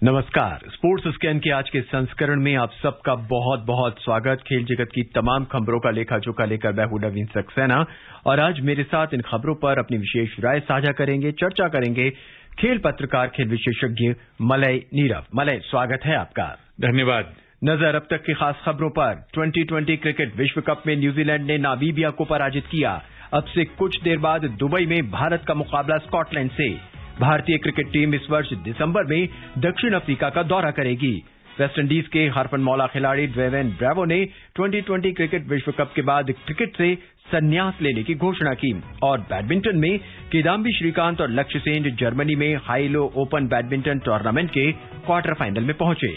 नमस्कार। Sports scan के आज के संस्करण में आप सबका बहुत बहुत स्वागत। खेल जगत की तमाम खबरों का लेखा जोखा लेकर मैं हूं नवीन सक्सेना और आज मेरे साथ इन खबरों पर अपनी विशेष राय साझा करेंगे, चर्चा करेंगे खेल पत्रकार, खेल विशेषज्ञ मलय नीरव। मलय, स्वागत है आपका। धन्यवाद। नजर अब तक की खास खबरों पर। 2020 क्रिकेट विश्व कप में न्यूजीलैंड ने नामीबिया को पराजित किया। अब से कुछ देर बाद दुबई में भारत का मुकाबला स्कॉटलैंड से। भारतीय क्रिकेट टीम इस वर्ष दिसंबर में दक्षिण अफ्रीका का दौरा करेगी। वेस्टइंडीज के हरफनमौला खिलाड़ी ड्वेन ब्रेवो ने 2020 क्रिकेट विश्व कप के बाद क्रिकेट से संन्यास लेने की घोषणा की। और बैडमिंटन में किदाम्बी श्रीकांत और लक्ष्य सेन जर्मनी में हाइलो ओपन बैडमिंटन टूर्नामेंट के क्वार्टर फाइनल में पहुंचे।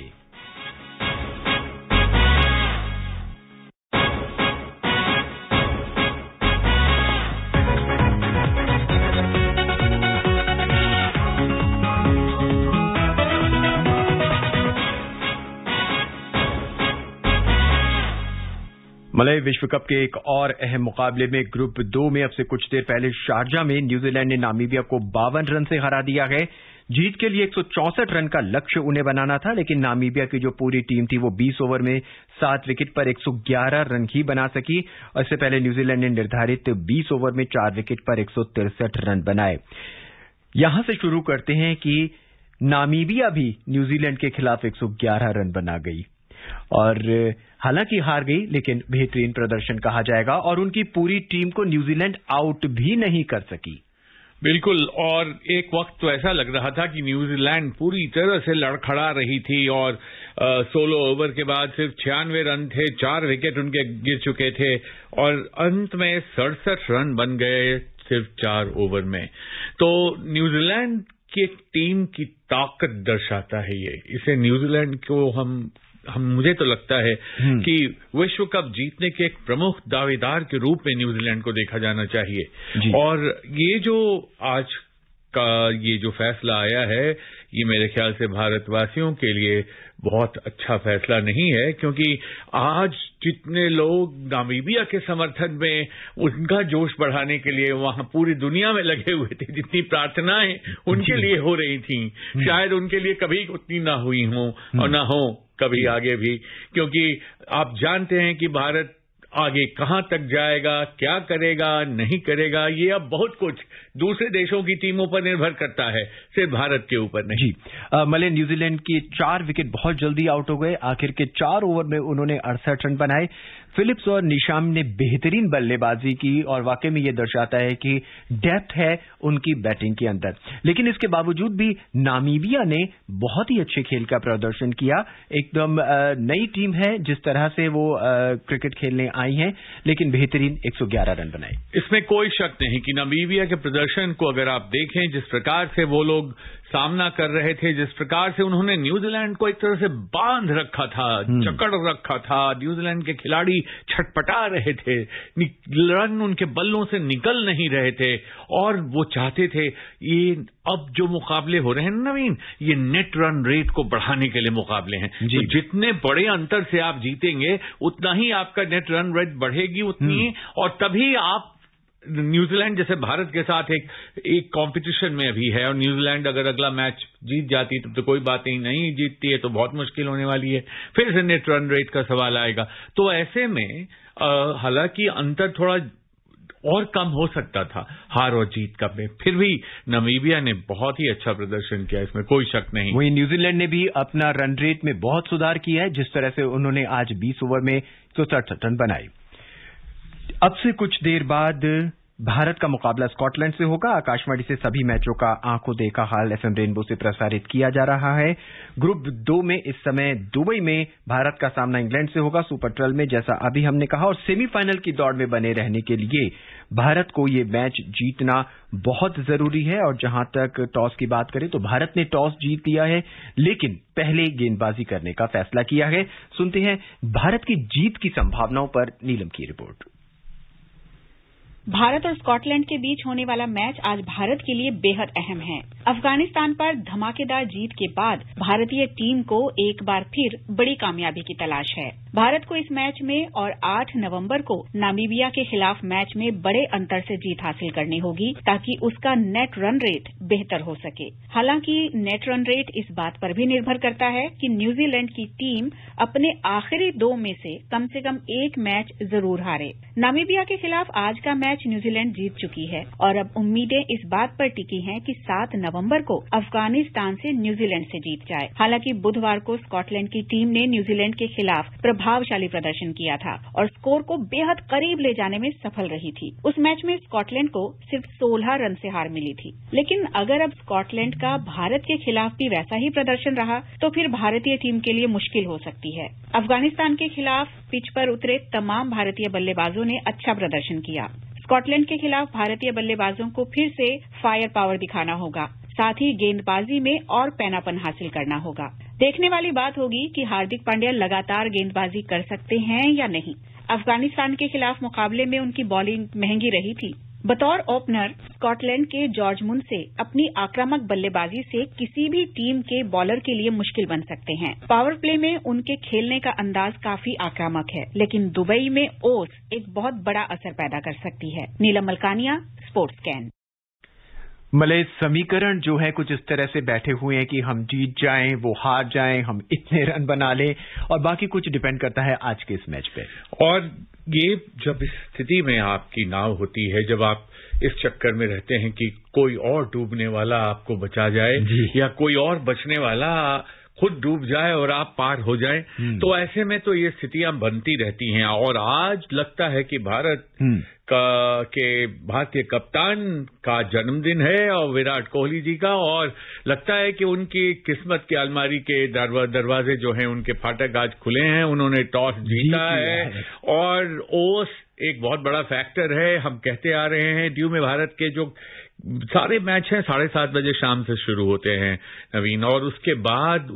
मलय, विश्व कप के एक और अहम मुकाबले में ग्रुप 2 में अब से कुछ देर पहले शारजा में न्यूजीलैंड ने नामीबिया को 52 रन से हरा दिया है। जीत के लिए 164 रन का लक्ष्य उन्हें बनाना था, लेकिन नामीबिया की जो पूरी टीम थी वो 20 ओवर में 7 विकेट पर 111 रन ही बना सकी। इससे पहले न्यूजीलैंड ने निर्धारित 20 ओवर में 4 विकेट पर 163 रन बनाए। यहां से शुरू करते हैं कि नामीबिया भी न्यूजीलैंड के खिलाफ 111 रन बना गई और हालांकि हार गई, लेकिन बेहतरीन प्रदर्शन कहा जाएगा और उनकी पूरी टीम को न्यूजीलैंड आउट भी नहीं कर सकी। बिल्कुल, और एक वक्त तो ऐसा लग रहा था कि न्यूजीलैंड पूरी तरह से लड़खड़ा रही थी और 16 ओवर के बाद सिर्फ 96 रन थे, 4 विकेट उनके गिर चुके थे और अंत में 67 रन बन गए सिर्फ 4 ओवर में। तो न्यूजीलैंड की एक टीम की ताकत दर्शाता है ये। इसे न्यूजीलैंड को हम मुझे तो लगता है कि विश्व कप जीतने के एक प्रमुख दावेदार के रूप में न्यूजीलैंड को देखा जाना चाहिए। और ये जो आज का ये जो फैसला आया है, ये मेरे ख्याल से भारतवासियों के लिए बहुत अच्छा फैसला नहीं है, क्योंकि आज जितने लोग नामीबिया के समर्थन में उनका जोश बढ़ाने के लिए वहां पूरी दुनिया में लगे हुए थे, जितनी प्रार्थनाएं उनके लिए हो रही थी, शायद उनके लिए कभी उतनी ना हुई हों और ना हो कभी आगे भी, क्योंकि आप जानते हैं कि भारत आगे कहां तक जाएगा, क्या करेगा, नहीं करेगा, ये अब बहुत कुछ दूसरे देशों की टीमों पर निर्भर करता है, सिर्फ भारत के ऊपर नहीं। मलय, न्यूजीलैंड के 4 विकेट बहुत जल्दी आउट हो गए। आखिर के 4 ओवर में उन्होंने 68 रन बनाए। फिलिप्स और निशाम ने बेहतरीन बल्लेबाजी की और वाकई में यह दर्शाता है कि डेप्थ है उनकी बैटिंग के अंदर। लेकिन इसके बावजूद भी नामीबिया ने बहुत ही अच्छे खेल का प्रदर्शन किया। एकदम नई टीम है जिस तरह से वो क्रिकेट खेलने आई है, लेकिन बेहतरीन 111 रन बनाए। इसमें कोई शक नहीं कि नामीबिया के प्रदर्शन को अगर आप देखें, जिस प्रकार से वो लोग सामना कर रहे थे, जिस प्रकार से उन्होंने न्यूजीलैंड को एक तरह से बांध रखा था, जकड़ रखा था, न्यूजीलैंड के खिलाड़ी छटपटा रहे थे, रन उनके बल्लों से निकल नहीं रहे थे और वो चाहते थे ये अब जो मुकाबले हो रहे हैं नवीन, ये नेट रन रेट को बढ़ाने के लिए मुकाबले हैं। तो जितने बड़े अंतर से आप जीतेंगे उतना ही आपका नेट रन रेट बढ़ेगी, उतनी, और तभी आप न्यूजीलैंड जैसे भारत के साथ एक कंपटीशन में भी है, और न्यूजीलैंड अगर अगला मैच जीत जाती तो कोई बात नहीं जीतती है तो बहुत मुश्किल होने वाली है, फिर से नेट रन रेट का सवाल आएगा। तो ऐसे में हालांकि अंतर थोड़ा और कम हो सकता था हार और जीत का में, फिर भी नामीबिया ने बहुत ही अच्छा प्रदर्शन किया, इसमें कोई शक नहीं। वहीं न्यूजीलैंड ने भी अपना रन रेट में बहुत सुधार किया है, जिस तरह से उन्होंने आज 20 ओवर में 167 रन बनाए। अब से कुछ देर बाद भारत का मुकाबला स्कॉटलैंड से होगा। आकाशवाणी से सभी मैचों का आंखों देखा हाल FM रेनबो से प्रसारित किया जा रहा है। ग्रुप 2 में इस समय दुबई में भारत का सामना इंग्लैंड से होगा सुपर 12 में, जैसा अभी हमने कहा, और सेमीफाइनल की दौड़ में बने रहने के लिए भारत को ये मैच जीतना बहुत जरूरी है। और जहां तक टॉस की बात करें तो भारत ने टॉस जीत लिया है, लेकिन पहले गेंदबाजी करने का फैसला किया है। सुनते हैं भारत की जीत की संभावनाओं पर नीलम की रिपोर्ट। भारत और स्कॉटलैंड के बीच होने वाला मैच आज भारत के लिए बेहद अहम है। अफगानिस्तान पर धमाकेदार जीत के बाद भारतीय टीम को एक बार फिर बड़ी कामयाबी की तलाश है। भारत को इस मैच में और 8 नवंबर को नामीबिया के खिलाफ मैच में बड़े अंतर से जीत हासिल करनी होगी ताकि उसका नेट रन रेट बेहतर हो सके। हालांकि नेट रन रेट इस बात पर भी निर्भर करता है कि न्यूजीलैंड की टीम अपने आखिरी 2 में से कम 1 मैच जरूर हारे। नामीबिया के खिलाफ आज का मैच न्यूजीलैंड जीत चुकी है और अब उम्मीदें इस बात पर टिकी हैं कि 7 नवंबर को अफगानिस्तान से न्यूजीलैंड से जीत जाए। हालांकि बुधवार को स्कॉटलैंड की टीम ने न्यूजीलैंड के खिलाफ प्रभावशाली प्रदर्शन किया था और स्कोर को बेहद करीब ले जाने में सफल रही थी। उस मैच में स्कॉटलैंड को सिर्फ 16 रन से हार मिली थी। लेकिन अगर अब स्कॉटलैंड का भारत के खिलाफ भी वैसा ही प्रदर्शन रहा तो फिर भारतीय टीम के लिए मुश्किल हो सकती है। अफगानिस्तान के खिलाफ पिच पर उतरे तमाम भारतीय बल्लेबाजों ने अच्छा प्रदर्शन किया। स्कॉटलैंड के खिलाफ भारतीय बल्लेबाजों को फिर से फायर पावर दिखाना होगा, साथ ही गेंदबाजी में और पैनापन हासिल करना होगा। देखने वाली बात होगी कि हार्दिक पांड्या लगातार गेंदबाजी कर सकते हैं या नहीं। अफगानिस्तान के खिलाफ मुकाबले में उनकी बॉलिंग महंगी रही थी। बतौर ओपनर स्कॉटलैंड के जॉर्ज मुनसे अपनी आक्रामक बल्लेबाजी से किसी भी टीम के बॉलर के लिए मुश्किल बन सकते हैं। पावर प्ले में उनके खेलने का अंदाज काफी आक्रामक है, लेकिन दुबई में ओस एक बहुत बड़ा असर पैदा कर सकती है। नीलम मलकानिया, स्पोर्ट्स कैन। मले समीकरण जो है कुछ इस तरह से बैठे हुए हैं कि हम जीत जाएं, वो हार जाएं, हम इतने रन बना लें, और बाकी कुछ डिपेंड करता है आज के इस मैच पे। और ये जब इस स्थिति में आपकी नाव होती है, जब आप इस चक्कर में रहते हैं कि कोई और डूबने वाला आपको बचा जाए या कोई और बचने वाला खुद डूब जाए और आप पार हो जाएं, तो ऐसे में तो ये स्थितियां बनती रहती हैं। और आज लगता है कि भारतीय कप्तान का जन्मदिन है और विराट कोहली जी का, और लगता है कि उनकी किस्मत के अलमारी के दरवाजे जो हैं उनके फाटक आज खुले हैं। उन्होंने टॉस जीता है और ओस एक बहुत बड़ा फैक्टर है। हम कहते आ रहे हैं ड्यू में भारत के जो सारे मैच हैं 7:30 बजे शाम से शुरू होते हैं नवीन, और उसके बाद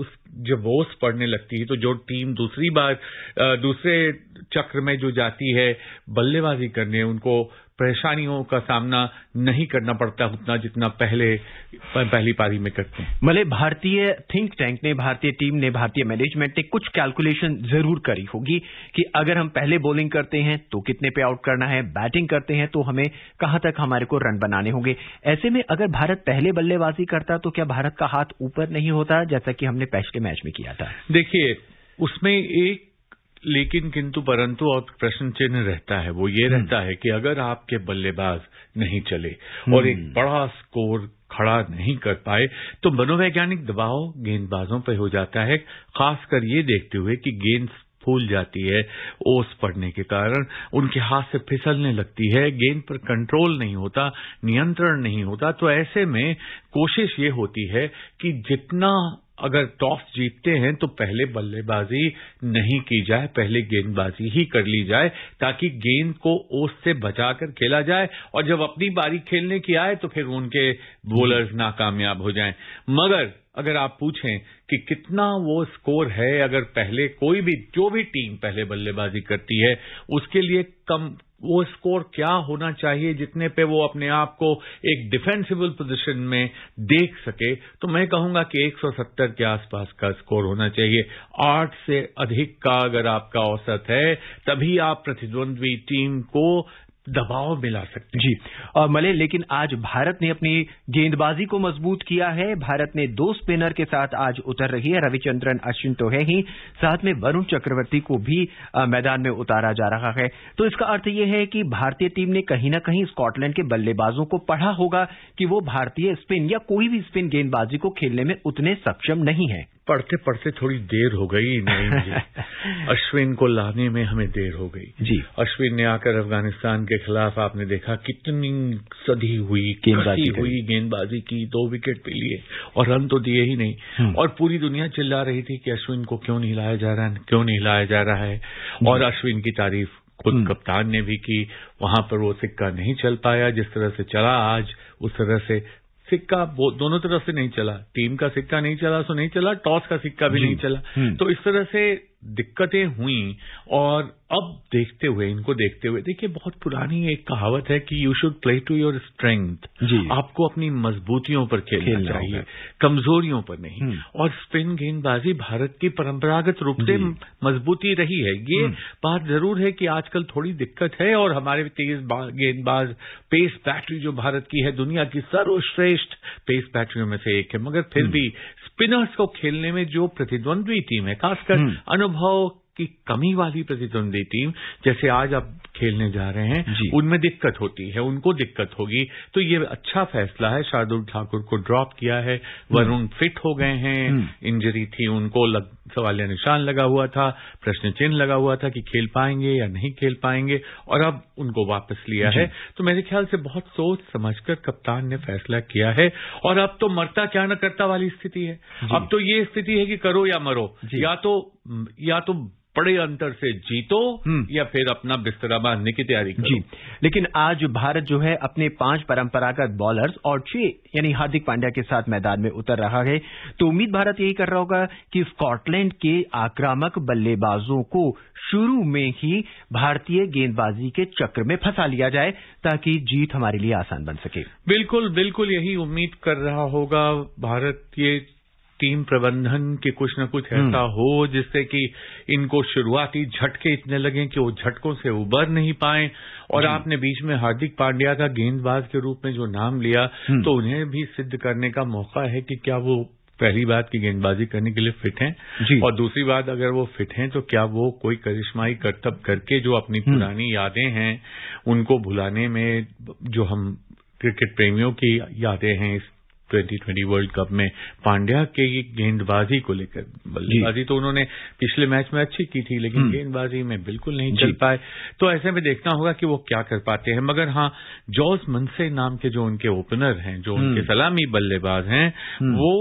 जब ओस पड़ने लगती है तो जो टीम दूसरे चक्र में जो जाती है बल्लेबाजी करने, उनको परेशानियों का सामना नहीं करना पड़ता उतना जितना पहली पारी में करते हैं। मले भारतीय थिंक टैंक ने, भारतीय टीम ने, भारतीय मैनेजमेंट ने कुछ कैलकुलेशन जरूर करी होगी कि अगर हम पहले बॉलिंग करते हैं तो कितने पे आउट करना है, बैटिंग करते हैं तो हमें कहां तक हमारे को रन बनाने होंगे। ऐसे में अगर भारत पहले बल्लेबाजी करता तो क्या भारत का हाथ ऊपर नहीं होता जैसा कि हमने पिछले मैच में किया था? देखिए, उसमें एक लेकिन किंतु परंतु और प्रश्न चिन्ह रहता है। वो ये रहता है कि अगर आपके बल्लेबाज नहीं चले और एक बड़ा स्कोर खड़ा नहीं कर पाए तो मनोवैज्ञानिक दबाव गेंदबाजों पर हो जाता है, खासकर ये देखते हुए कि गेंद फूल जाती है ओस पड़ने के कारण, उनके हाथ से फिसलने लगती है, गेंद पर कंट्रोल नहीं होता, नियंत्रण नहीं होता। तो ऐसे में कोशिश ये होती है कि जितना अगर टॉस जीतते हैं तो पहले बल्लेबाजी नहीं की जाए, पहले गेंदबाजी ही कर ली जाए ताकि गेंद को ओस से बचाकर खेला जाए, और जब अपनी बारी खेलने की आए तो फिर उनके बॉलर्स नाकामयाब हो जाएं। मगर अगर आप पूछें कि कितना वो स्कोर है, अगर पहले जो भी टीम पहले बल्लेबाजी करती है उसके लिए कम वो स्कोर क्या होना चाहिए जितने पे वो अपने आप को एक डिफेंसिबल पोजीशन में देख सके, तो मैं कहूंगा कि 170 के आसपास का स्कोर होना चाहिए। 8 से अधिक का अगर आपका औसत है तभी आप प्रतिद्वंद्वी टीम को दबाव मिला सकते हैं। जी, और मले लेकिन आज भारत ने अपनी गेंदबाजी को मजबूत किया है। भारत ने 2 स्पिनर के साथ आज उतर रही है। रविचंद्रन अश्विन तो है ही, साथ में वरुण चक्रवर्ती को भी मैदान में उतारा जा रहा है। तो इसका अर्थ यह है कि भारतीय टीम ने कहीं ना कहीं स्कॉटलैंड के बल्लेबाजों को पढ़ा होगा कि वो भारतीय स्पिन या कोई भी स्पिन गेंदबाजी को खेलने में उतने सक्षम नहीं है। पढ़ते पढ़ते थोड़ी देर हो गई नहीं जी। अश्विन को लाने में हमें देर हो गई जी। अश्विन ने आकर अफगानिस्तान के खिलाफ आपने देखा कितनी सधी हुई गेंदबाजी की, 2 विकेट पे लिए और रन तो दिए ही नहीं। और पूरी दुनिया चिल्ला रही थी कि अश्विन को क्यों नहीं लाया जा रहा है, और अश्विन की तारीफ खुद कप्तान ने भी की। वहां पर वो सिक्का नहीं चल पाया जिस तरह से चला आज, उस तरह से सिक्का दोनों तरफ से नहीं चला। टीम का सिक्का नहीं चला सो नहीं चला, टॉस का सिक्का भी नहीं चला। तो इस तरह से दिक्कतें हुई और अब देखते हुए, इनको देखते हुए, देखिए बहुत पुरानी एक कहावत है कि you should play to your strength. आपको अपनी मजबूतियों पर खेलना चाहिए, कमजोरियों पर नहीं। और स्पिन गेंदबाजी भारत की परंपरागत रूप से मजबूती रही है। ये बात जरूर है कि आजकल थोड़ी दिक्कत है और हमारे तेज गेंदबाज, पेस बैटरी जो भारत की है दुनिया की सर्वश्रेष्ठ पेस बैटरियों में से एक है, मगर फिर भी स्पिनर्स को खेलने में जो प्रतिद्वंद्वी टीम है, खासकर अनुभव की कमी वाली प्रतिद्वंदी टीम जैसे आज आप खेलने जा रहे हैं, उनमें दिक्कत होती है, उनको दिक्कत होगी। तो ये अच्छा फैसला है, शार्दुल ठाकुर को ड्रॉप किया है, वरुण फिट हो गए हैं, इंजरी थी उनको, सवालिया निशान लगा हुआ था, प्रश्न चिन्ह लगा हुआ था कि खेल पाएंगे या नहीं खेल पाएंगे, और अब उनको वापस लिया है। तो मेरे ख्याल से बहुत सोच समझकर कप्तान ने फैसला किया है। और अब तो मरता क्या न करता वाली स्थिति है। अब तो ये स्थिति है कि करो या मरो, या तो बड़े अंतर से जीतो या फिर अपना बिस्तरा बांधने की तैयारी करो। लेकिन आज भारत जो है अपने 5 परंपरागत बॉलर्स और 6 यानी हार्दिक पांड्या के साथ मैदान में उतर रहा है। तो उम्मीद भारत यही कर रहा होगा कि स्कॉटलैंड के आक्रामक बल्लेबाजों को शुरू में ही भारतीय गेंदबाजी के चक्र में फंसा लिया जाए ताकि जीत हमारे लिए आसान बन सके। बिल्कुल बिल्कुल यही उम्मीद कर रहा होगा भारत। ये टीम प्रबंधन के कुछ न कुछ ऐसा हो जिससे कि इनको शुरुआती झटके इतने लगे कि वो झटकों से उबर नहीं पाए। और आपने बीच में हार्दिक पांड्या का गेंदबाज के रूप में जो नाम लिया, तो उन्हें भी सिद्ध करने का मौका है कि क्या वो पहली बात की गेंदबाजी करने के लिए फिट हैं, और दूसरी बात अगर वो फिट हैं तो क्या वो कोई करिश्माई करतब करके जो अपनी पुरानी यादें हैं उनको भुलाने में, जो हम क्रिकेट प्रेमियों की यादें हैं इस 2020 वर्ल्ड कप में पांड्या के गेंदबाजी को लेकर, बल्लेबाजी तो उन्होंने पिछले मैच में अच्छी की थी लेकिन गेंदबाजी में बिल्कुल नहीं चल पाए। तो ऐसे में देखना होगा कि वो क्या कर पाते हैं। मगर हाँ, जॉर्ज मनसे नाम के जो उनके ओपनर हैं, जो उनके सलामी बल्लेबाज हैं, वो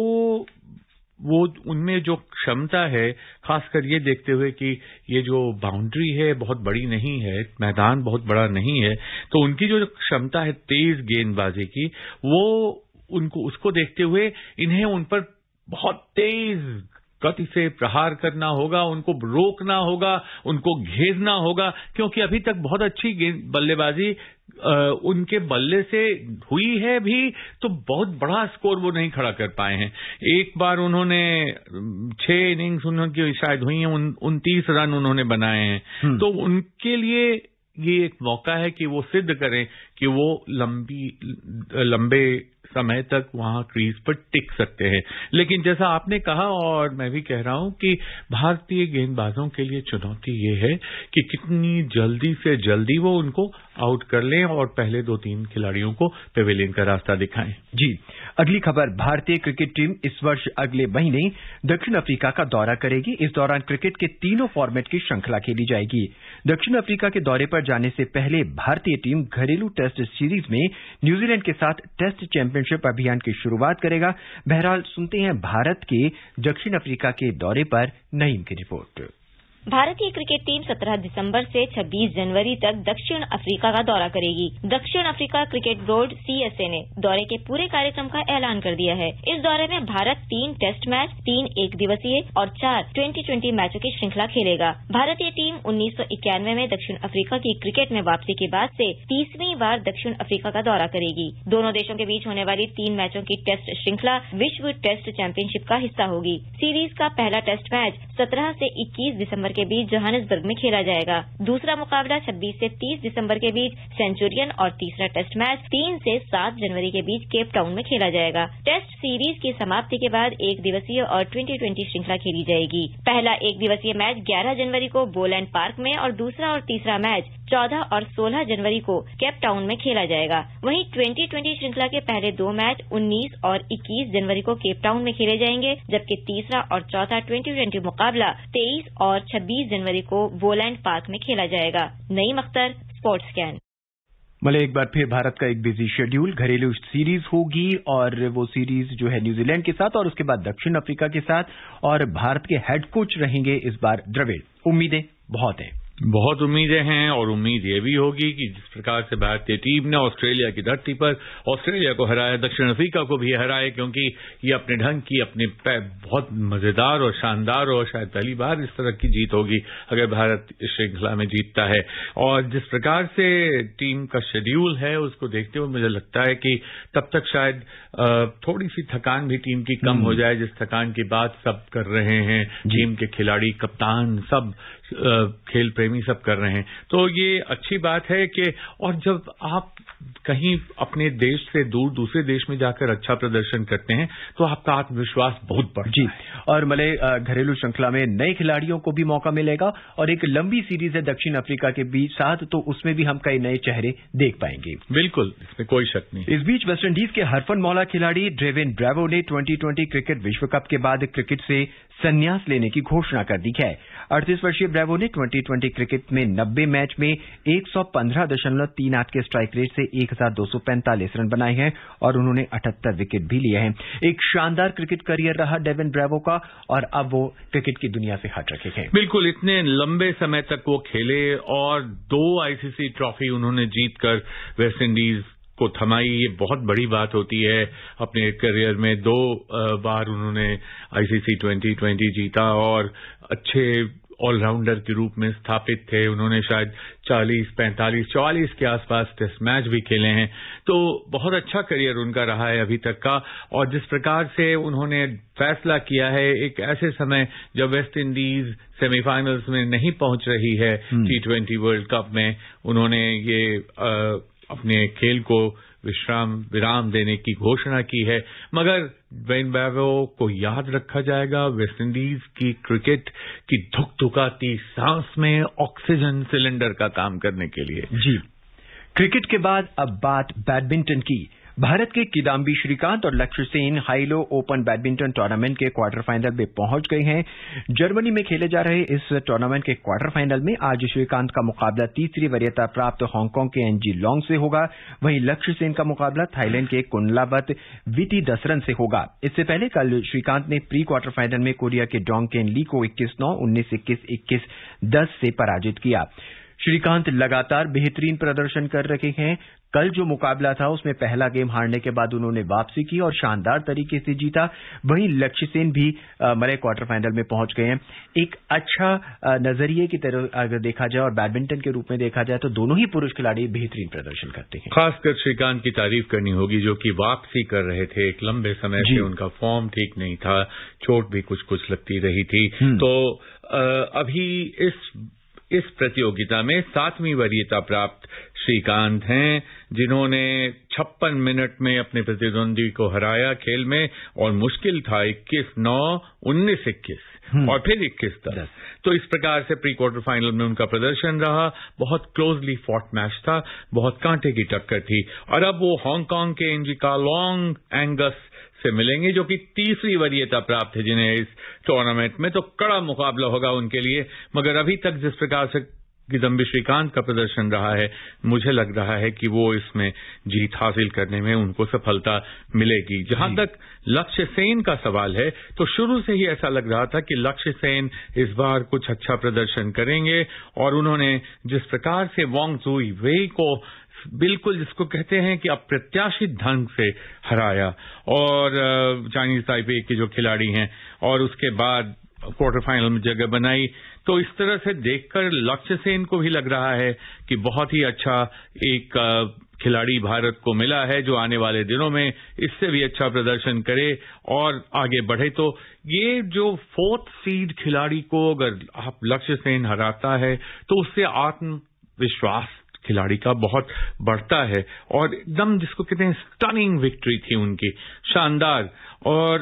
उनमें जो क्षमता है, खासकर ये देखते हुए कि ये जो बाउंड्री है बहुत बड़ी नहीं है, मैदान बहुत बड़ा नहीं है, तो उनकी जो क्षमता है तेज गेंदबाजी की, वो उनको उसको देखते हुए इन्हें उन पर बहुत तेज गति से प्रहार करना होगा, उनको रोकना होगा, उनको घेरना होगा, क्योंकि अभी तक बहुत अच्छी बल्लेबाजी उनके बल्ले से हुई है भी, तो बहुत बड़ा स्कोर वो नहीं खड़ा कर पाए हैं। एक बार उन्होंने 6 इनिंग्स उनकी शायद हुई हैं, 29 रन उन्होंने बनाए हैं। तो उनके लिए ये एक मौका है कि वो सिद्ध करें कि वो लंबे समय तक वहां क्रीज पर टिक सकते हैं। लेकिन जैसा आपने कहा और मैं भी कह रहा हूं कि भारतीय गेंदबाजों के लिए चुनौती ये है कि कितनी जल्दी से जल्दी वो उनको आउट कर लें और पहले 2-3 खिलाड़ियों को पेविलियन का रास्ता दिखाएं। जी, अगली खबर, भारतीय क्रिकेट टीम इस वर्ष अगले महीने दक्षिण अफ्रीका का दौरा करेगी। इस दौरान क्रिकेट के तीनों फॉर्मेट की श्रृंखला खेली जाएगी। दक्षिण अफ्रीका के दौरे पर जाने से पहले भारतीय टीम घरेलू टेस्ट सीरीज में न्यूजीलैंड के साथ टेस्ट चैंपियनशिप अभियान की शुरुआत करेगा। बहरहाल सुनते हैं भारत के दक्षिण अफ्रीका के दौरे पर नईम की रिपोर्ट। भारतीय क्रिकेट टीम 17 दिसंबर से 26 जनवरी तक दक्षिण अफ्रीका का दौरा करेगी। दक्षिण अफ्रीका क्रिकेट बोर्ड CSA ने दौरे के पूरे कार्यक्रम का ऐलान कर दिया है। इस दौरे में भारत 3 टेस्ट मैच, 3 एक दिवसीय और 4 2020 मैचों की श्रृंखला खेलेगा। भारतीय टीम 1991 में दक्षिण अफ्रीका की क्रिकेट में वापसी के बाद से 30वीं बार दक्षिण अफ्रीका का दौरा करेगी। दोनों देशों के बीच होने वाली 3 मैचों की टेस्ट श्रृंखला विश्व टेस्ट चैंपियनशिप का हिस्सा होगी। सीरीज का पहला टेस्ट मैच 17 से 21 दिसंबर के बीच जोहानिसबर्ग में खेला जाएगा। दूसरा मुकाबला 26 से 30 दिसंबर के बीच सेंचुरियन और तीसरा टेस्ट मैच 3 से 7 जनवरी के बीच केप टाउन में खेला जाएगा। टेस्ट सीरीज की समाप्ति के बाद एक दिवसीय और 2020 श्रृंखला खेली जाएगी। पहला एक दिवसीय मैच 11 जनवरी को बोलैंड पार्क में और दूसरा और तीसरा मैच 14 और 16 जनवरी को केप टाउन में खेला जाएगा। वहीं 2020 श्रृंखला के पहले 2 मैच 19 और 21 जनवरी को केप टाउन में खेले जाएंगे, जबकि तीसरा और चौथा 2020 मुकाबला 23 और 26 जनवरी को बोलैंड पार्क में खेला जाएगा। Naeem Akhtar, sports scan. मतलब एक बार फिर भारत का एक बिजी शेड्यूल, घरेलू सीरीज होगी और वो सीरीज जो है न्यूजीलैंड के साथ और उसके बाद दक्षिण अफ्रीका के साथ, और भारत के हेड कोच रहेंगे इस बार द्रविड़। उम्मीदें बहुत हैं। बहुत उम्मीदें हैं और उम्मीद ये भी होगी कि जिस प्रकार से भारतीय टीम ने ऑस्ट्रेलिया की धरती पर ऑस्ट्रेलिया को हराया, दक्षिण अफ्रीका को भी हराया, क्योंकि ये अपने ढंग की अपने बहुत मजेदार और शानदार और शायद पहली बार इस तरह की जीत होगी अगर भारत इस श्रृंखला में जीतता है। और जिस प्रकार से टीम का शेड्यूल है उसको देखते हुए मुझे लगता है कि तब तक शायद थोड़ी सी थकान भी टीम की कम हो जाए, जिस थकान की बात सब कर रहे हैं, टीम के खिलाड़ी, कप्तान, सब खेल प्रेमी सब कर रहे हैं। तो ये अच्छी बात है कि और जब आप कहीं अपने देश से दूर दूसरे देश में जाकर अच्छा प्रदर्शन करते हैं तो आपका आत्मविश्वास बहुत बढ़ता है। और मलय घरेलू श्रृंखला में नए खिलाड़ियों को भी मौका मिलेगा और एक लंबी सीरीज है दक्षिण अफ्रीका के बीच साथ, तो उसमें भी हम कई नए चेहरे देख पाएंगे। बिल्कुल, इसमें कोई शक नहीं। इस बीच वेस्टइंडीज के हरफनमौला खिलाड़ी डेविन ब्रेवो ने 2020 क्रिकेट विश्व कप के बाद क्रिकेट से संन्यास लेने की घोषणा कर दी है। 38 वर्षीय ब्रेवो ने 2020 क्रिकेट में 90 मैच में 115.38 के स्ट्राइक रेट से 1245 रन बनाए हैं और उन्होंने 78 विकेट भी लिए हैं। एक शानदार क्रिकेट करियर रहा डेविन ब्रेवो का और अब वो क्रिकेट की दुनिया से हट रखे हैं। बिल्कुल, इतने लंबे समय तक वो खेले और 2 आईसीसी ट्रॉफी उन्होंने जीतकर वेस्टइंडीज को थमाई। ये बहुत बड़ी बात होती है। अपने करियर में 2 बार उन्होंने आईसीसी 2020 जीता और अच्छे ऑलराउंडर के रूप में स्थापित थे। उन्होंने शायद 40, 45, 44 के आसपास टेस्ट मैच भी खेले हैं। तो बहुत अच्छा करियर उनका रहा है अभी तक का। और जिस प्रकार से उन्होंने फैसला किया है एक ऐसे समय जब वेस्ट इंडीज सेमीफाइनल्स में नहीं पहुंच रही है T20 वर्ल्ड कप में, उन्होंने ये अपने खेल को विराम देने की घोषणा की है। मगर डेविन ब्रेवो को याद रखा जाएगा वेस्टइंडीज की क्रिकेट की धुकधुकाती सांस में ऑक्सीजन सिलेंडर का काम करने के लिए। जी, क्रिकेट के बाद अब बात बैडमिंटन की। भारत के किदाम्बी श्रीकांत और लक्ष्य Sen high-low open badminton tournament के क्वार्टर फाइनल में पहुंच गए हैं। जर्मनी में खेले जा रहे इस टूर्नामेंट के क्वार्टर फाइनल में आज श्रीकांत का मुकाबला तीसरी वरीयता प्राप्त हांगकांग के एनजी लॉन्ग से होगा। वहीं लक्ष्य सेन का मुकाबला थाईलैंड के कुनलाबत विटिडसरन से होगा। इससे पहले कल श्रीकांत ने प्री क्वार्टर फाइनल में कोरिया के डोंग केन ली को 21-9, 19-21, 21-10 से पराजित किया। श्रीकांत लगातार बेहतरीन प्रदर्शन कर रहे हैं। कल जो मुकाबला था उसमें पहला गेम हारने के बाद उन्होंने वापसी की और शानदार तरीके से जीता। वहीं लक्ष्य सेन भी मरे क्वार्टर फाइनल में पहुंच गए हैं। एक अच्छा नजरिए की तरह अगर देखा जाए और बैडमिंटन के रूप में देखा जाए तो दोनों ही पुरुष खिलाड़ी बेहतरीन प्रदर्शन करते हैं। खासकर श्रीकांत की तारीफ करनी होगी जो कि वापसी कर रहे थे। एक लंबे समय से उनका फॉर्म ठीक नहीं था, चोट भी कुछ कुछ लगती रही थी। तो अभी इस प्रतियोगिता में 7वीं वरीयता प्राप्त श्रीकांत हैं, जिन्होंने 56 मिनट में अपने प्रतिद्वंदी को हराया खेल में, और मुश्किल था 21-9, 19-21 और फिर 21-10। तो इस प्रकार से प्री क्वार्टर फाइनल में उनका प्रदर्शन रहा। बहुत क्लोजली फॉट मैच था, बहुत कांटे की टक्कर थी। और अब वो हांगकांग के एनजी लॉन्ग एंगस से मिलेंगे जो कि तीसरी वरीयता प्राप्त है जिन्हें इस टूर्नामेंट में। तो कड़ा मुकाबला होगा उनके लिए। मगर अभी तक जिस प्रकार से किदम्बी श्रीकांत का प्रदर्शन रहा है, मुझे लग रहा है कि वो इसमें जीत हासिल करने में उनको सफलता मिलेगी। जहां तक लक्ष्य सेन का सवाल है तो शुरू से ही ऐसा लग रहा था कि लक्ष्य सेन इस बार कुछ अच्छा प्रदर्शन करेंगे। और उन्होंने जिस प्रकार से वांग जुई वेई को बिल्कुल जिसको कहते हैं कि अप्रत्याशित ढंग से हराया, और चाइनीज ताइपे के जो खिलाड़ी हैं, और उसके बाद क्वार्टर फाइनल में जगह बनाई। तो इस तरह से देखकर लक्ष्य सेन को भी लग रहा है कि बहुत ही अच्छा एक खिलाड़ी भारत को मिला है जो आने वाले दिनों में इससे भी अच्छा प्रदर्शन करे और आगे बढ़े। तो ये जो 4th सीड खिलाड़ी को अगर आप लक्ष्य सेन हराता है तो उससे आत्मविश्वास खिलाड़ी का बहुत बढ़ता है। और एकदम जिसको कहते हैं स्टनिंग विक्ट्री थी उनकी, शानदार। और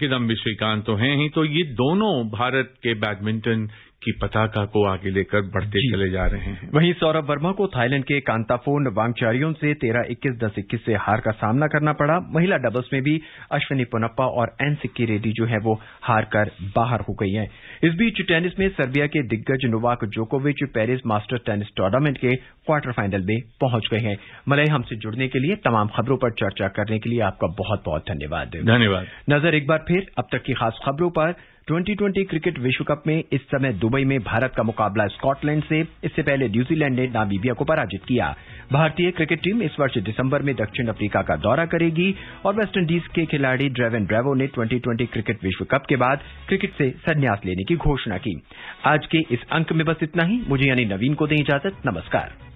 किदम्बी श्रीकांत तो हैं ही। तो ये दोनों भारत के बैडमिंटन की पताका को आगे लेकर बढ़ते चले जा रहे हैं। वहीं सौरभ वर्मा को थाईलैंड के कांताफोन वांगचारियोन से 13-21, 10-21 से हार का सामना करना पड़ा। महिला डबल्स में भी अश्विनी पोनप्पा और एन सिक्की रेड्डी जो है वो हार कर बाहर हो गई हैं। इस बीच टेनिस में सर्बिया के दिग्गज नोवाक जोकोविच पेरिस मास्टर टेनिस टूर्नामेंट के क्वार्टर फाइनल में पहुंच गए हैं। मलय, हमसे जुड़ने के लिए, तमाम खबरों पर चर्चा करने के लिए आपका बहुत बहुत धन्यवाद। धन्यवाद। नजर एक बार फिर अब तक की खास खबरों पर। 2020 क्रिकेट विश्व कप में इस समय दुबई में भारत का मुकाबला स्कॉटलैंड से। इससे पहले न्यूजीलैंड ने नामीबिया को पराजित किया। भारतीय क्रिकेट टीम इस वर्ष दिसंबर में दक्षिण अफ्रीका का दौरा करेगी और वेस्टइंडीज के खिलाड़ी ड्रेवन ब्रेवो ने 2020 क्रिकेट विश्व कप के बाद क्रिकेट से संन्यास लेने की घोषणा की। आज के इस अंक में बस इतना ही। मुझे यानी नवीन को दें इजाजत। नमस्कार।